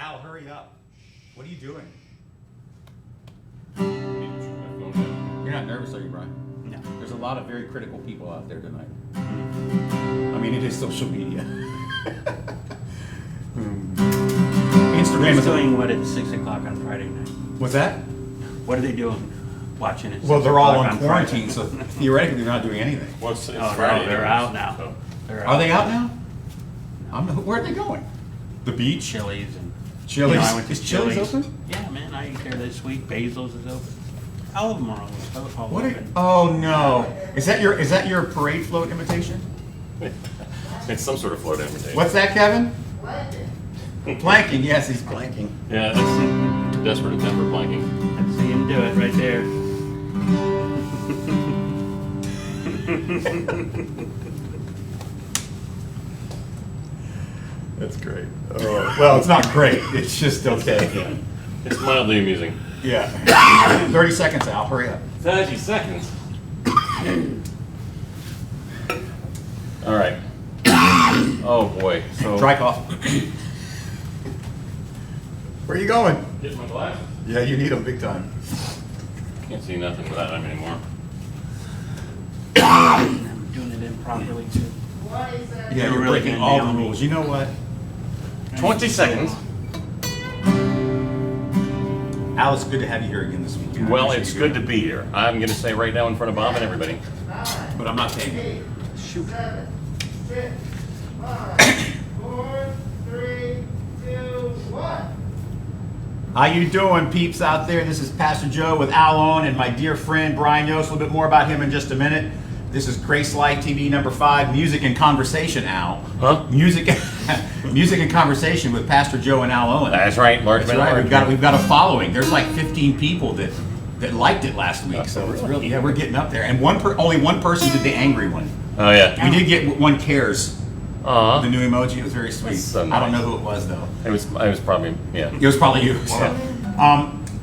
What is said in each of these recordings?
Al, hurry up. What are you doing? You're not nervous, are you, Brian? No. There's a lot of very critical people out there tonight. I mean, it is social media. Instagram Who's is doing what at 6 o'clock on Friday night? What's that? What are they doing? Watching it? Well, they're all on Friday? quarantine, so theoretically they're not doing anything. Well, it's Oh, Friday. no, they're out now. So. They're Are they out now? Where are they going? The beach? Chili's and Chili's? I went to Is Chili's open? Yeah, man, I ate there this week. Basil's is open. All of them are all What? open. Oh no! Is that your parade float invitation? It's some sort of float invitation. What's that, Kevin? Planking. Yes, he's planking. Yeah, that's desperate attempt for planking. Let's see him do it right there. That's great. Well, it's not great. It's just okay. Yeah. It's mildly amusing. Yeah. 30 seconds, Al. Hurry up. 30 seconds. All right. Oh boy. So Dry cough. Where are you going? Get my glasses. Yeah, you need them big time. Can't see nothing without them anymore. I'm doing it improperly too. Yeah, You're you're really breaking gonna all nail the me. rules. You know what? 20 seconds. Al, it's good to have you here again this week. I Well, appreciate it's you good to doing be here. I'm going to say right now in front of Bob and everybody. it. But I'm not taking it. Shoot. 7, 6, 5, 4, 3, 2, 1. How you doing, peeps out there? This is Pastor Joe with Al Owen and my dear friend Brian Yost. A little bit more about him in just a minute. This is GraceLife TV number 5, Music and Conversation, Al. Huh? Music and Conversation with Pastor Joe and Al Owen. That's right. Large That's man, right. large We've got a following. There's like 15 people that liked it last week. So it's really, yeah, we're getting up there. And only one person did the angry one. Oh yeah. We did get one cares. The new emoji. It was very sweet. That's so I don't know nice. who it was though. It was probably yeah. It was probably you.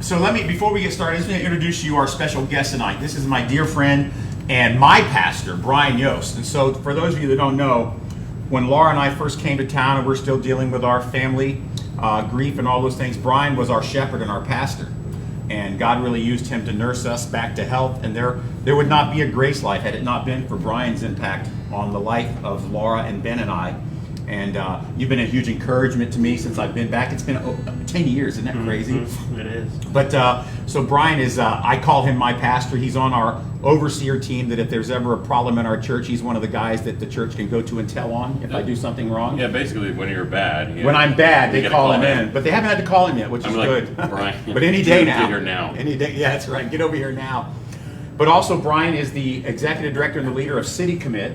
So before we get started, I'm just going to introduce you our special guest tonight. This is my dear friend and my pastor, Brian Yost. And so for those of you that don't know, when Laura and I first came to town and we're still dealing with our family grief and all those things, Brian was our shepherd and our pastor. And God really used him to nurse us back to health. And there would not be a GraceLife had it not been for Brian's impact on the life of Laura and Ben and I. And you've been a huge encouragement to me since I've been back. It's been 10 years, isn't that crazy? It is. But so Brian is, I call him my pastor. He's on our overseer team that if there's ever a problem in our church, he's one of the guys that the church can go to and tell on if I do something wrong. Yeah, basically when you're bad. When I'm bad, they gotta call him in. But they haven't had to call him yet, which is I'm like, good. Brian, But any day now. get here now. Any day, yeah, that's right. Get over here now. But also Brian is the executive director and the leader of City Commit,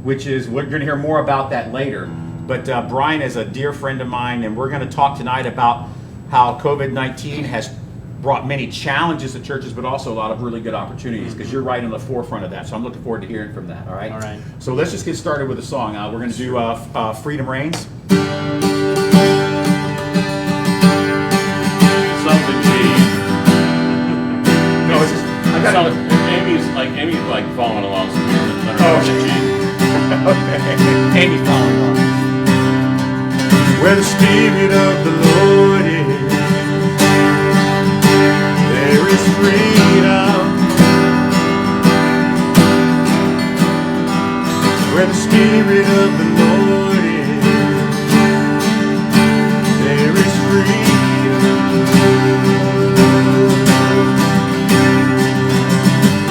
which is, we're going to hear more about that later. But Brian is a dear friend of mine, and we're going to talk tonight about how COVID-19 has brought many challenges to churches, but also a lot of really good opportunities, because you're right on the forefront of that. So I'm looking forward to hearing from that, all right? All right. So let's just get started with a song. We're going to do Freedom Reigns. Something cheese. No, it's just, I got So, Amy's like following along. So let her Oh. know cheese. Okay. Amy's following along. Where the Spirit of the Lord is, there is freedom. Where the Spirit of the Lord is, there is freedom.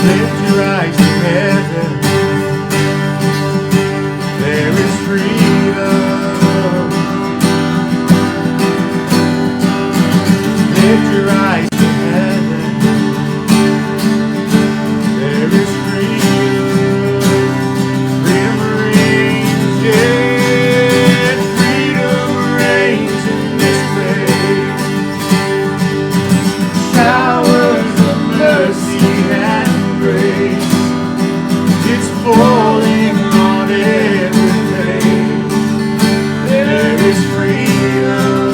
Lift your eyes to heaven, there is freedom. Lift your eyes to heaven, there is freedom. Freedom reigns, yeah, freedom reigns in this place. Showers of mercy and grace, it's falling on every face. There is freedom.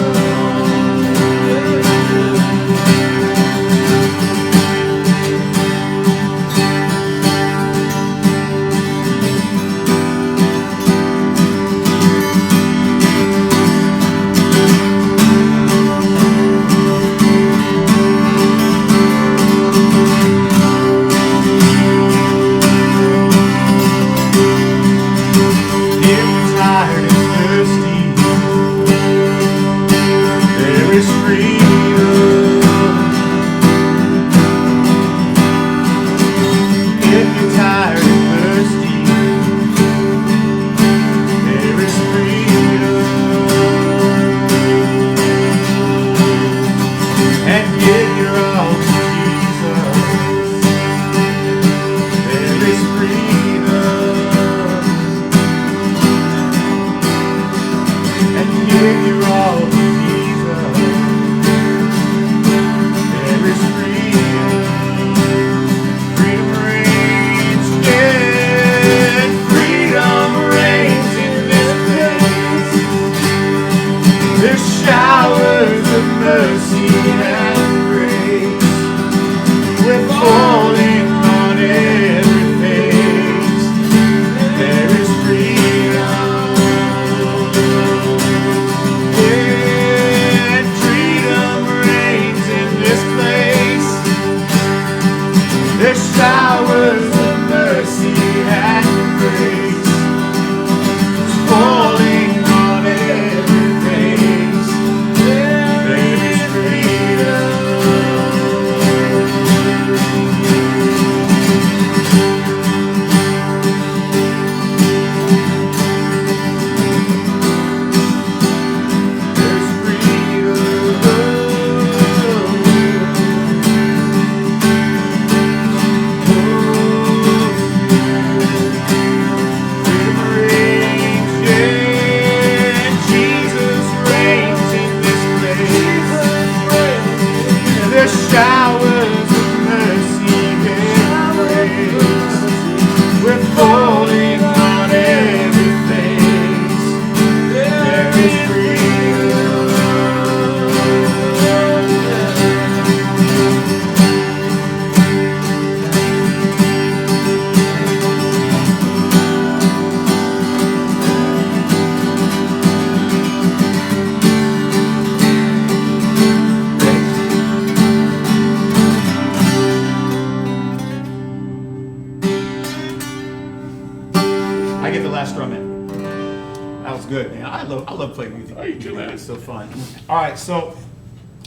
and give your all to Jesus. There is freedom, and give your all to Jesus. There is freedom. Freedom reigns, yeah, freedom reigns in this place. There's showers of mercy and grace. We're falling on every face. There is freedom, yeah, freedom reigns in this place. There's showers of mercy and grace falling on every face. There is freedom. There's showers of mercy and grace. We're falling on every face. There is freedom. I get the last drum in. That was good, man. I love playing music. Oh, you too, man. It's so fun. All right, so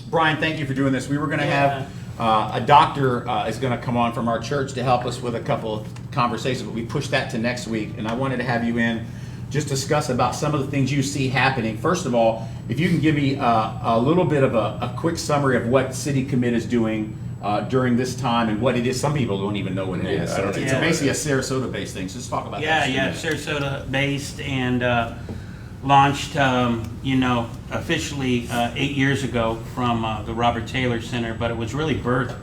Brian, thank you for doing this. We were going to have a doctor is going to come on from our church to help us with a couple of conversations, but we pushed that to next week, and I wanted to have you in just discuss about some of the things you see happening. First of all, if you can give me a little bit of a quick summary of what City Commit is doing during this time and what it is. Some people don't even know what it is. I So don't it's even know basically a Sarasota-based thing. So just talk about that. Sarasota based and launched, officially 8 years ago from the Robert Taylor Center, but it was really birthed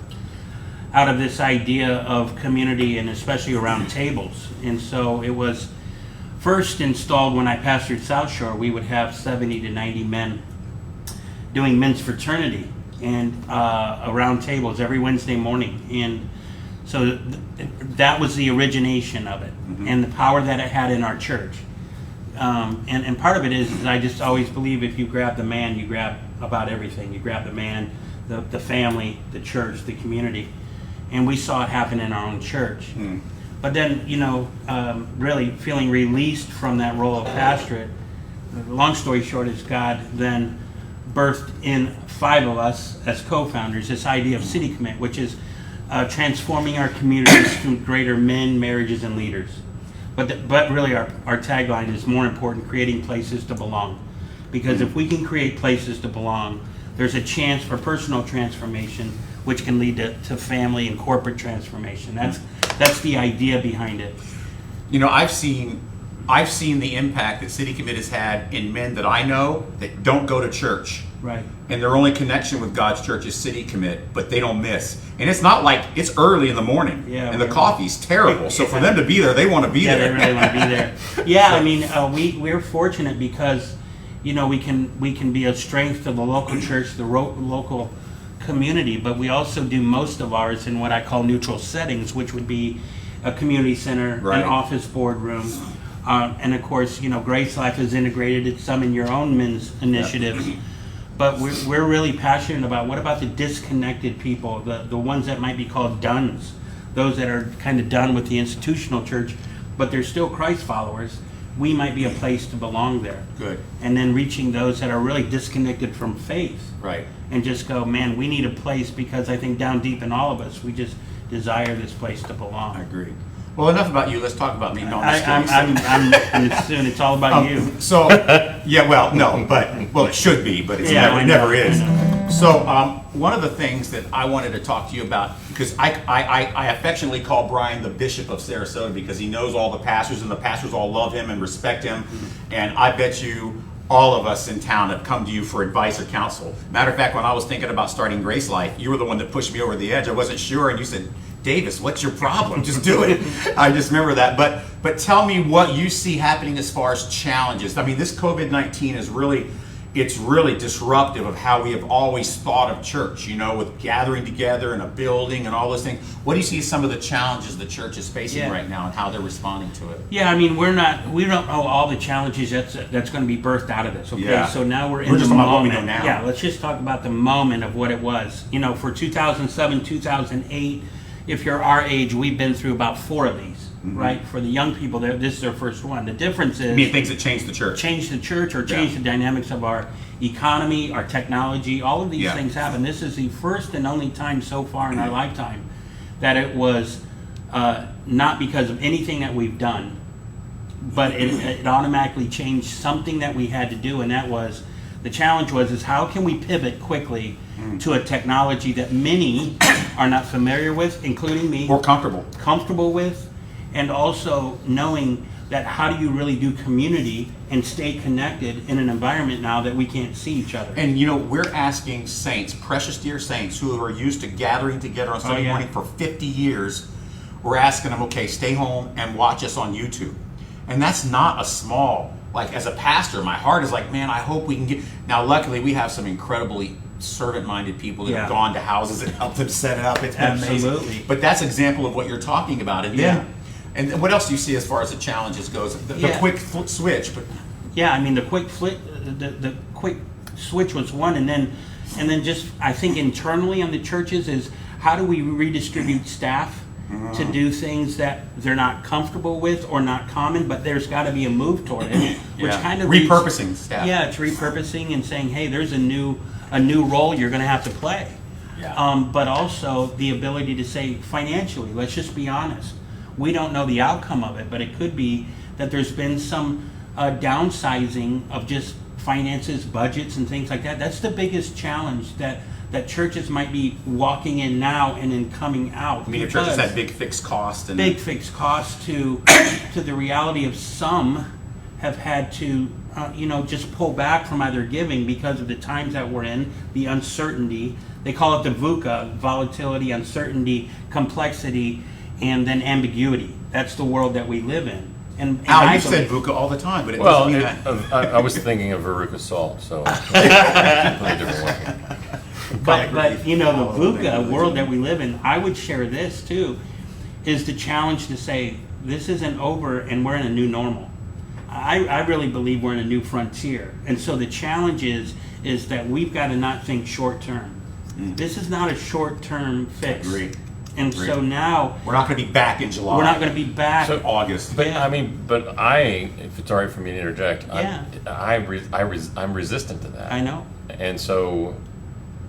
out of this idea of community and especially around tables. And so it was first installed when I pastored South Shore. We would have 70 to 90 men doing men's fraternity and around tables every Wednesday morning. And so that was the origination of it, and the power that it had in our church. And part of it is I just always believe if you grab the man, you grab about everything. You grab the man, the family, the church, the community. And we saw it happen in our own church. But then, really feeling released from that role of pastorate, long story short is God then birthed in 5 of us as co-founders this idea of City Commit, which is transforming our communities through greater men, marriages, and leaders. But really our tagline is more important, creating places to belong. Because if we can create places to belong, there's a chance for personal transformation, which can lead to family and corporate transformation. That's the idea behind it. I've seen the impact that City Commit has had in men that I know that don't go to church. Right. And their only connection with God's church is City Commit, but they don't miss. And it's not like it's early in the morning, Yeah, and the coffee's terrible. So for them to be there, they want to be Yeah, there. they really want to be there. Yeah, I mean, we're fortunate because, we can be a strength to the local church, the local community, but we also do most of ours in what I call neutral settings, which would be a community center, Right. an office boardroom, and of course, GraceLife is integrated. It's some in your own men's initiatives. But we're really passionate about what about the disconnected people, the ones that might be called dones, those that are kind of done with the institutional church, but they're still Christ followers. We might be a place to belong there. Good. And then reaching those that are really disconnected from faith. Right. And just go, man, we need a place because I think down deep in all of us, we just desire this place to belong. I agree. Well, enough about you. Let's talk about me. No, I'm just I'm soon. It's all about you. So, yeah, well, no, but it should be, but it never is. So one of the things that I wanted to talk to you about, because I affectionately call Brian the Bishop of Sarasota because he knows all the pastors and the pastors all love him and respect him. And I bet you all of us in town have come to you for advice or counsel. Matter of fact, when I was thinking about starting GraceLife, you were the one that pushed me over the edge. I wasn't sure, and you said, Davis, what's your problem? Just do it. I just remember that. But tell me what you see happening as far as challenges. I mean, this COVID-19 is really disruptive of how we have always thought of church, you know, with gathering together in a building and all those things. What do you see as some of the challenges the church is facing right now and how they're responding to it? Yeah, I mean, we don't know all the challenges that's going to be birthed out of this, okay? Yeah. So now we're in We're the just talking about what we moment. know now. Yeah, let's just talk about the moment of what it was. You know, for 2007, 2008, if you're our age, we've been through about 4 of these, right? For the young people, this is their first one. The difference is... I mean, things that change the church. Change the church or change the dynamics of our economy, our technology, all of these things happen. This is the first and only time so far in our lifetime that it was not because of anything that we've done, but it automatically changed something that we had to do, and that was, the challenge is how can we pivot quickly to a technology that many are not familiar with, including me. Or comfortable with, and also knowing that how do you really do community and stay connected in an environment now that we can't see each other. And you know, we're asking saints, precious dear saints, who are used to gathering together on Sunday morning for 50 years, we're asking them, okay, stay home and watch us on YouTube. And that's not a small, like as a pastor, my heart is like, man, I hope we can get, now luckily we have some incredibly servant-minded people that have gone to houses and helped them set it up. It's been amazing. But that's an example of what you're talking about. And then, and what else do you see as far as the challenges goes? The quick switch. But yeah, I mean the quick switch was one, and then just I think internally on the churches is how do we redistribute staff to do things that they're not comfortable with or not common, but there's got to be a move toward it, which kind of repurposing staff. Yeah, it's repurposing and saying, hey, there's a new role you're going to have to play. But also the ability to say financially, let's just be honest. We don't know the outcome of it, but it could be that there's been some downsizing of just finances, budgets, and things like that. That's the biggest challenge that churches might be walking in now and then coming out. I mean, if churches had big fixed costs. Big fixed costs to the reality of some have had to, just pull back from either giving because of the times that we're in, the uncertainty. They call it the VUCA, volatility, uncertainty, complexity, and then ambiguity. That's the world that we live in. And Al, you said VUCA all the time, but it doesn't mean that. I was thinking of Veruca Salt, so a different one. But the VUCA world that we live in, I would share this too, is the challenge to say this isn't over and we're in a new normal. I really believe we're in a new frontier, and so the challenge is that we've got to not think short term. This is not a short term fix. Agreed. And so now we're not going to be back in July. We're not going to be back in August. But if it's all right for me to interject, I'm resistant to that. I know. And so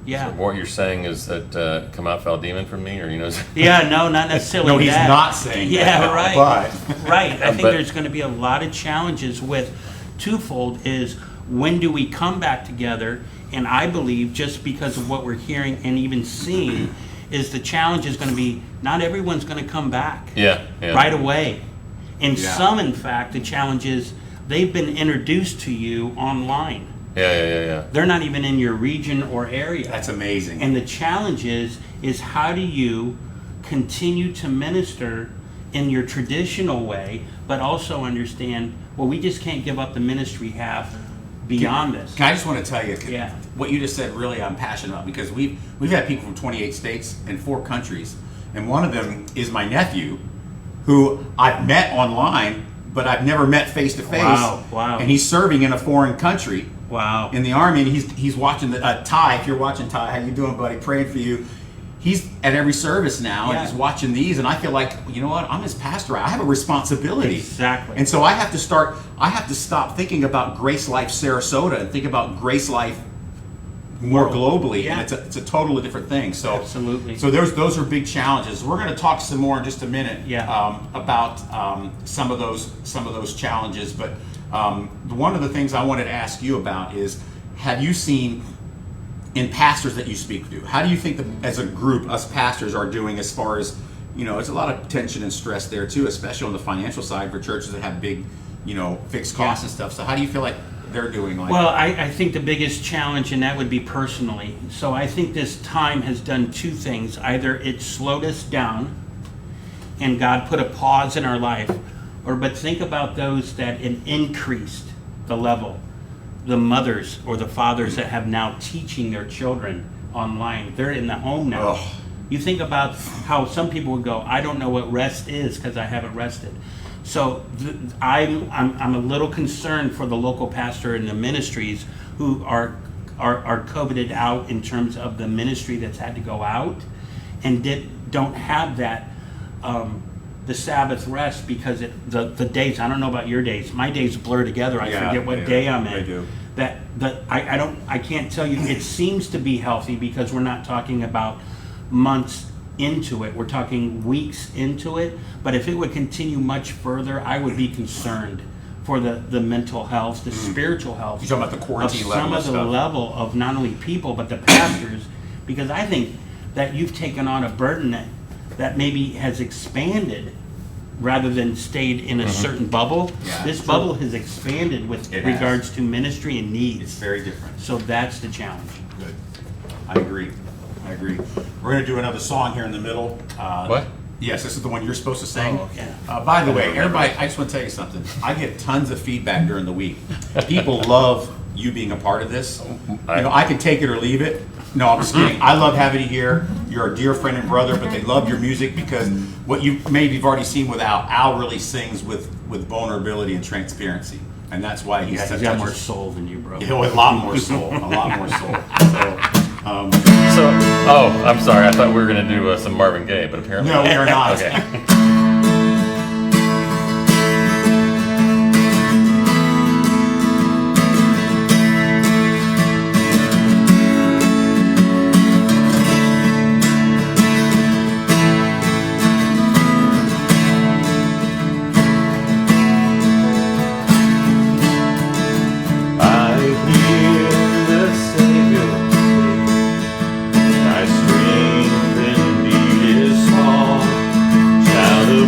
what you're saying is that come out foul demon from me, or no, not necessarily. No, he's not saying that. Right. But right. I think there's going to be a lot of challenges with twofold is when do we come back together? And I believe just because of what we're hearing and even seeing is the challenge is going to be not everyone's going to come back right away. And some, in fact, the challenge is they've been introduced to you online. They're not even in your region or area. That's amazing. And the challenge is how do you continue to minister in your traditional way, but also understand, well, we just can't give up the ministry we have beyond this. I just want to tell you, what you just said really I'm passionate about, because we've had people from 28 states and 4 countries, and one of them is my nephew, who I've met online, but I've never met face to face. Wow. And he's serving in a foreign country. Wow. In the Army, and he's watching Ty. If you're watching, Ty, how you doing, buddy? Praying for you. He's at every service now, and he's watching these, and I feel like, you know what? I'm his pastor. I have a responsibility. Exactly. And so I have to stop thinking about GraceLife Sarasota and think about GraceLife more globally, and it's a totally different thing. So absolutely. So those are big challenges. We're going to talk some more in just a minute about some of those challenges. But one of the things I wanted to ask you about is, have you seen in pastors that you speak to? How do you think that as a group, us pastors are doing as far as, there's a lot of tension and stress there too, especially on the financial side for churches that have big, fixed costs and stuff. So how do you feel like they're doing? Well, I think the biggest challenge, and that would be personally. So I think this time has done two things. Either it slowed us down and God put a pause in our life, but think about those that it increased the level. The mothers or the fathers that have now teaching their children online. They're in the home now. Oh. You think about how some people would go, I don't know what rest is because I haven't rested. So I'm a little concerned for the local pastor and the ministries who are coveted out in terms of the ministry that's had to go out and don't have that the Sabbath rest because the days, I don't know about your days, my days blur together. I forget what day I'm in. I do. I can't tell you. It seems to be healthy because we're not talking about months into it. We're talking weeks into it. But if it would continue much further, I would be concerned for the mental health, the spiritual health. You're talking about the quarantine of level some of of the stuff. level of not only people but the pastors, because I think that you've taken on a burden that maybe has expanded rather than stayed in a certain bubble. Yeah, this true. bubble has expanded with It has. regards to ministry and It's needs. very different. So that's the challenge. Good. I agree. We're going to do another song here in the middle. What? Yes, this is the one you're supposed to sing. Oh, okay. By the way, everybody, I just want to tell you something. I get tons of feedback during the week. People love you being a part of this. I can take it or leave it. No, I'm just kidding. I love having you here. You're a dear friend and brother, but they love your music because what you've already seen with Al really sings with vulnerability and transparency. And that's why he's He's got more soul than you, bro. a lot more soul. A lot more soul. So, I'm sorry. I thought we were going to do some Marvin Gaye, but apparently No, we are not. Okay. I hear the Savior say, "My strength indeed is small. Child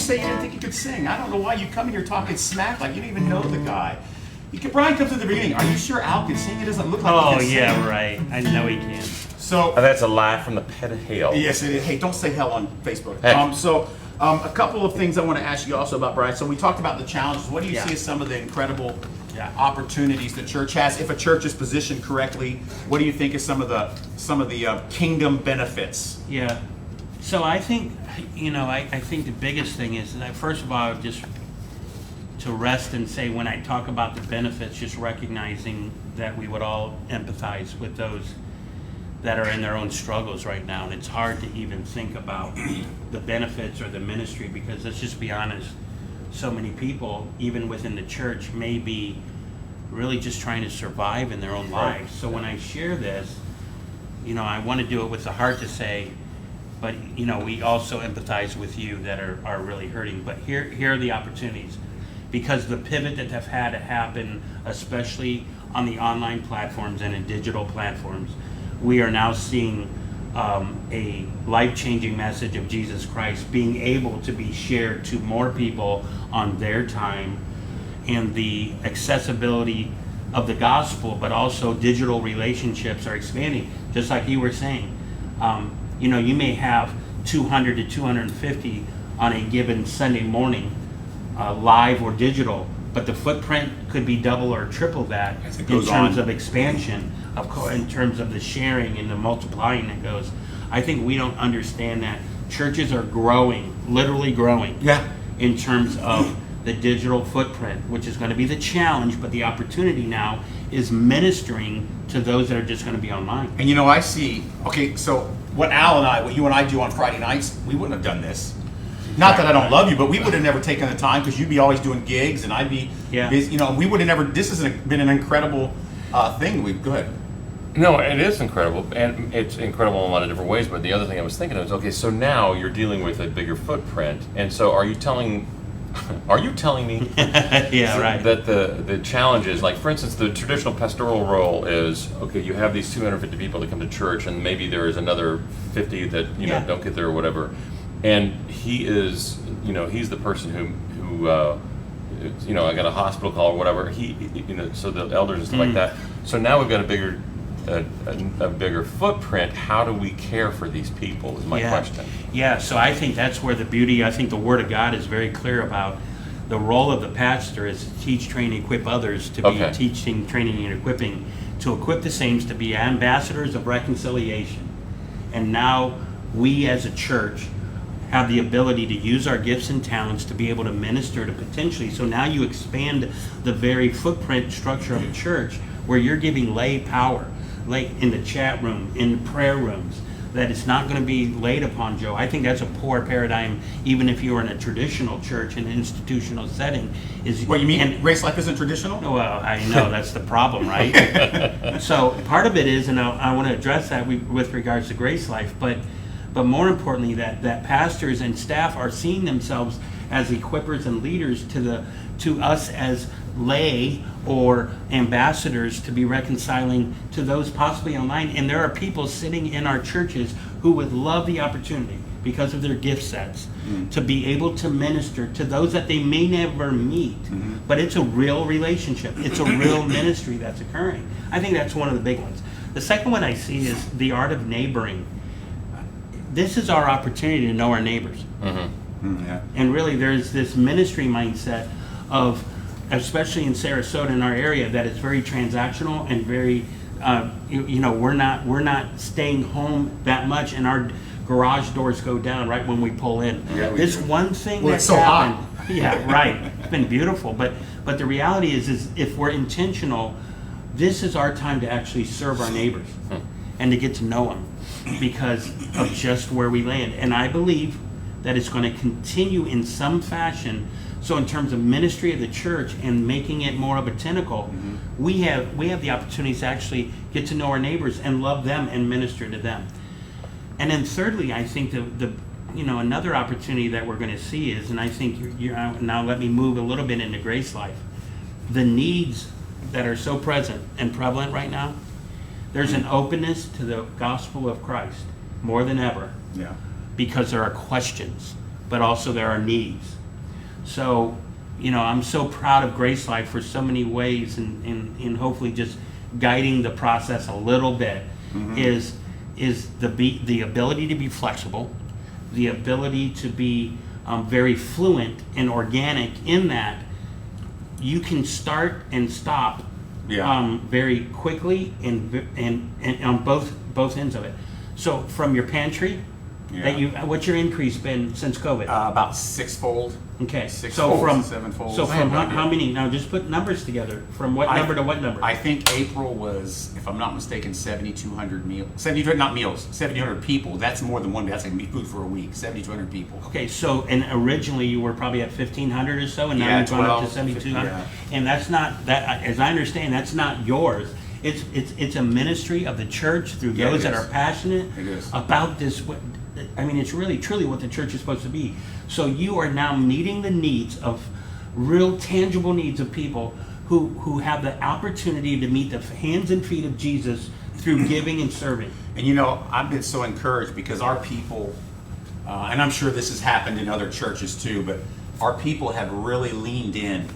say you didn't think he could sing? I don't know why you come in here talking smack like you didn't even know the guy. Brian comes at the beginning. Are you sure Al can sing? It doesn't look like he Oh can sing. yeah, right. I know he can. So That's a lie from the pit of hell. yes, it is. Hey, don't say hell on Facebook. Hey. A couple of things I want to ask you also about Brian. So we talked about the challenges. What do you Yeah. see as some of the incredible Yeah. opportunities the church has? If a church is positioned correctly, what do you think is some of the kingdom benefits? Yeah. So I think, I think the biggest thing is that first of all, just to rest and say when I talk about the benefits, just recognizing that we would all empathize with those that are in their own struggles right now. And it's hard to even think about the benefits or the ministry because let's just be honest, so many people, even within the church, may be really just trying to survive in their own lives. So when I share this, I want to do it with the heart to say, but we also empathize with you that are really hurting. But here are the opportunities. Because the pivot that have had to happen, especially on the online platforms and in digital platforms, we are now seeing a life-changing message of Jesus Christ being able to be shared to more people on their time, and the accessibility of the gospel, but also digital relationships are expanding. Just like you were saying, you may have 200 to 250 on a given Sunday morning, live or digital, but the footprint could be double or triple that As it in goes terms on. of expansion, in terms of the sharing and the multiplying that goes. I think we don't understand that churches are growing, literally growing, Yeah. in terms of the digital footprint, which is going to be the challenge, but the opportunity now is ministering to those that are just going to be online. And I see, okay, so what you and I do on Friday nights, we wouldn't have done this. Not that I don't love you, but we would have never taken the time because you'd be always doing gigs and I'd be busy. We would have never, this has been an incredible thing. Go ahead. No, it is incredible, and it's incredible in a lot of different ways. But the other thing I was thinking of is, okay, so now you're dealing with a bigger footprint, and so are you telling me Yeah, right. that the challenge is, like, for instance, the traditional pastoral role is, okay, you have these 250 people that come to church, and maybe there is another 50 that Yeah. don't get there or whatever, and he is, he's the person who I got a hospital call or whatever. So the elders and stuff like that. So now we've got a bigger footprint. How do we care for these people is my question. Yeah, so I think that's where the beauty, I think the Word of God is very clear about the role of the pastor is to teach, train, and equip others to be teaching, training, and equipping, to equip the saints to be ambassadors of reconciliation. And now we as a church have the ability to use our gifts and talents to be able to minister to potentially. So now you expand the very footprint structure of a church where you're giving lay power, like in the chat room, in the prayer rooms, that it's not going to be laid upon Joe. I think that's a poor paradigm, even if you were in a traditional church, in an institutional setting. What you mean? GraceLife isn't traditional? Well, I know that's the problem, right? So part of it is, and I want to address that with regards to GraceLife, but more importantly, that pastors and staff are seeing themselves as equippers and leaders to us as lay or ambassadors to be reconciling to those possibly online. And there are people sitting in our churches who would love the opportunity, because of their gift sets, to be able to minister to those that they may never meet. But it's a real relationship. It's a real ministry that's occurring. I think that's one of the big ones. The second one I see is the art of neighboring. This is our opportunity to know our neighbors. Yeah. And really there's this ministry mindset of, especially in Sarasota, in our area, that is very transactional and very, we're not staying home that much, and our garage doors go down right when we pull in. Yeah, we This do. one thing Well, that's it's so hot. happened. Yeah, right. It's been beautiful, but the reality is if we're intentional, this is our time to actually serve our neighbors and to get to know them because of just where we land. And I believe that it's going to continue in some fashion. So in terms of ministry of the church and making it more of a tentacle, we have the opportunity to actually get to know our neighbors and love them and minister to them. And then thirdly, I think the another opportunity that we're going to see is, and I think now let me move a little bit into GraceLife, the needs that are so present and prevalent right now. There's an openness to the gospel of Christ more than ever. Yeah. Because there are questions. but also there are needs. So, I'm so proud of GraceLife for so many ways, and hopefully just guiding the process a little bit is the ability to be flexible, the ability to be very fluent and organic in that you can start and stop very quickly and on both ends of it. So from your pantry, what's your increase been since COVID? About sixfold. Okay. Sixfold, sevenfold. So from how many? Now just put numbers together. From what number to what number? I think April was, if I'm not mistaken, 7,200 meals. 7,200, not meals, 7,200 people. That's more than one. That's like food for a week. 7,200 people. Okay, so and originally you were probably at 1,500 or so, and now you've gone up to 7,200. Yeah. And that's not that, as I understand, that's not yours. It's a ministry of the church through Yeah, those it that is. are passionate It is. about this. I mean, it's really truly what the church is supposed to be. So you are now meeting the needs of real tangible needs of people who have the opportunity to meet the hands and feet of Jesus through giving and serving. And I've been so encouraged because our people, and I'm sure this has happened in other churches too, but our people have really leaned in.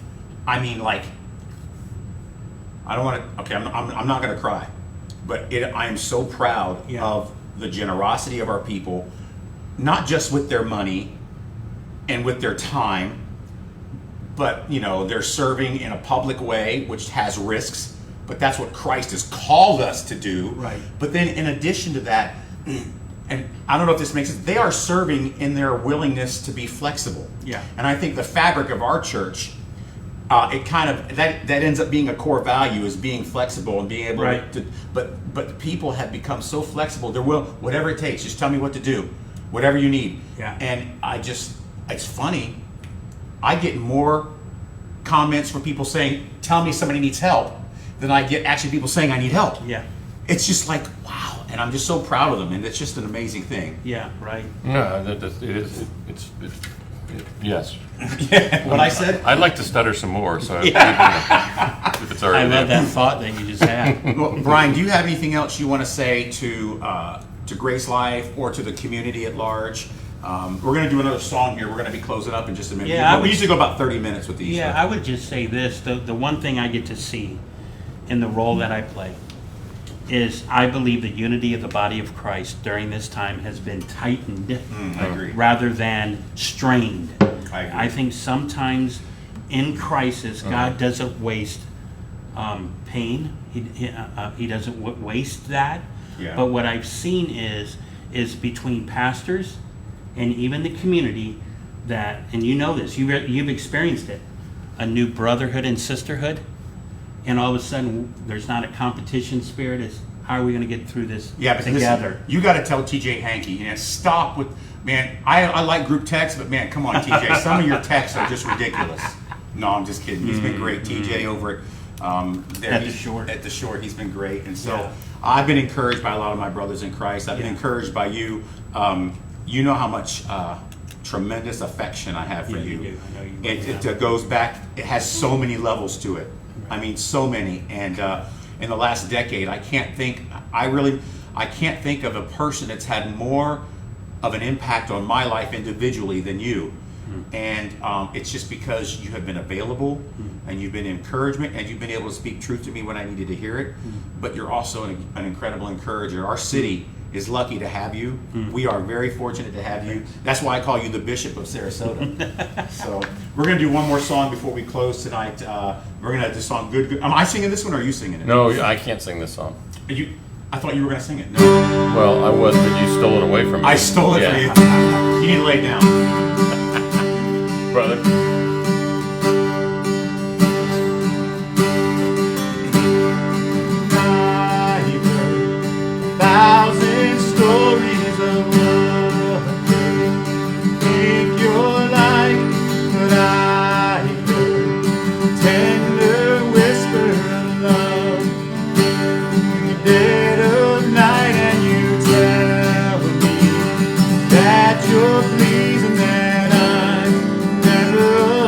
I mean, like, I don't want to, okay, I'm not going to cry, but I am so proud of the generosity of our people, not just with their money and with their time, but they're serving in a public way, which has risks, but that's what Christ has called us to do. Right. But then in addition to that, and I don't know if this makes sense, they are serving in their willingness to be flexible. Yeah. And I think the fabric of our church, it kind of that ends up being a core value, is being flexible and being able to. But people have become so flexible. They're whatever it takes. Just tell me what to do, whatever you need. Yeah. And it's funny. I get more comments from people saying, "Tell me somebody needs help," than I get actually people saying, "I need help." Yeah. It's just like, wow, and I'm just so proud of them, and it's just an amazing thing. Yeah. Right. No, it is. Yes. What I said? I'd like to stutter some more, so if it's I already love there. that thought that you just had. Well, Brian, do you have anything else you want to say to GraceLife or to the community at large? We're going to do another song here. We're going to be closing up in just a minute. Yeah, we usually go about 30 minutes with these. Yeah, I would just say this. The one thing I get to see in the role that I play is I believe the unity of the body of Christ during this time has been tightened I agree. rather than strained. I agree. I think sometimes in crisis, God doesn't waste pain. He doesn't waste that. Yeah. But what I've seen is between pastors and even the community that, and you know this, you've experienced it, a new brotherhood and sisterhood, and all of a sudden there's not a competition spirit. It's how are we going to get through this together? You got to tell TJ Hankey, stop with, man, I like group texts, but man, come on, TJ, some of your texts are just ridiculous. No, I'm just kidding. He's been great. TJ over At the Short. At the Short, he's been great. And so Yeah. I've been encouraged by a lot of my brothers in Christ. I've been Yeah. encouraged by you. You know how much tremendous affection I have for Yeah, you. you do. I know you do. It goes back, it has so many levels to it. I mean, so many. And in the last decade, I can't think of a person that's had more of an impact on my life individually than you. And it's just because you have been available and you've been encouragement and you've been able to speak truth to me when I needed to hear it. But you're also an incredible encourager. Our city is lucky to have you. We are very fortunate to have you. That's why I call you the Bishop of Sarasota. So we're going to do one more song before we close tonight. We're going to do the song Good Good. Am I singing this one or are you singing it? No, I can't sing this song. I thought you were going to sing it. No. Well, I was, but you stole it away from me. I stole it from you. You need to lay down. Brother. I've heard 1,000 stories of what think you're like, but I've heard tender whisper of love in the dead of night, and you tell me that you're pleased and that I'm never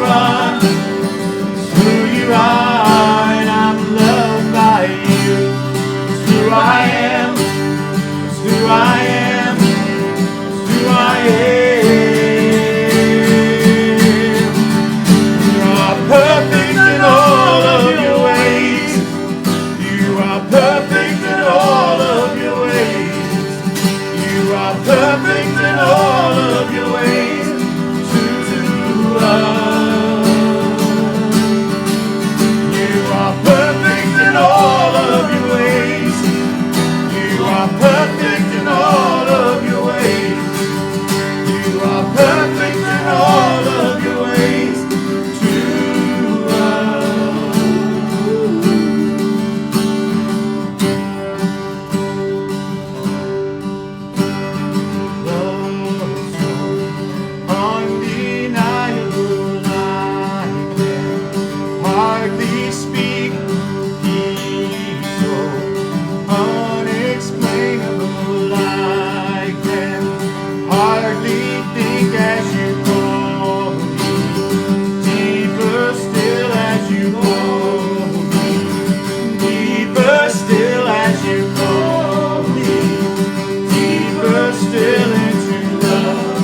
are. It's who you are, and I'm loved by you. It's who I am. It's who I am. It's who I am. You are perfect in all of your ways. You are perfect in all of your ways. You are perfect in all of your ways to us. You are perfect in all of your ways. You are perfect in all of your ways. You are perfect in all of your ways to undeniable, I can hardly speak. He's so unexplainable, I can hardly think as you call me. Deeper still as you hold me. Deeper still as you call me. Deeper still into love.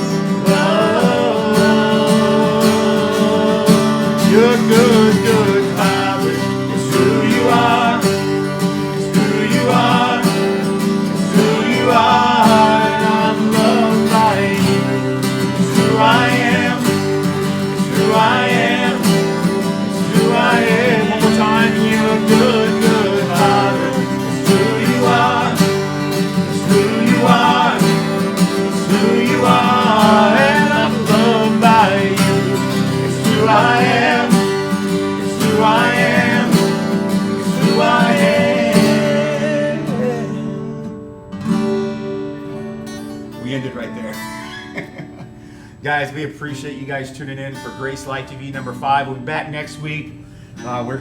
You're good, good Father. It's who you are. It's who you are. It's who you are. And I'm loved by you. It's who I am. It's who I am. It's who I am. One more time. You're good, good Father. It's who you are. It's who you are. It's who you are. And I'm loved by you. It's who I am. It's who I am. It's who I am. We ended right there. Guys, we appreciate you guys tuning in for GraceLife TV number 5. We'll be back next week.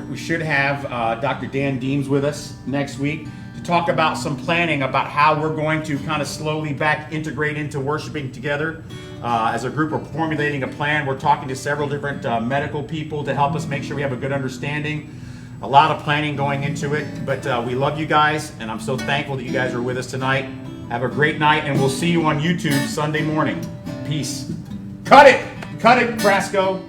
We should have Dr. Dan Deems with us next week to talk about some planning about how we're going to kind of slowly back integrate into worshiping together. As a group, we're formulating a plan. We're talking to several different medical people to help us make sure we have a good understanding. A lot of planning going into it, but we love you guys, and I'm so thankful that you guys are with us tonight. Have a great night, and we'll see you on YouTube Sunday morning. Peace. Cut it, Brasco.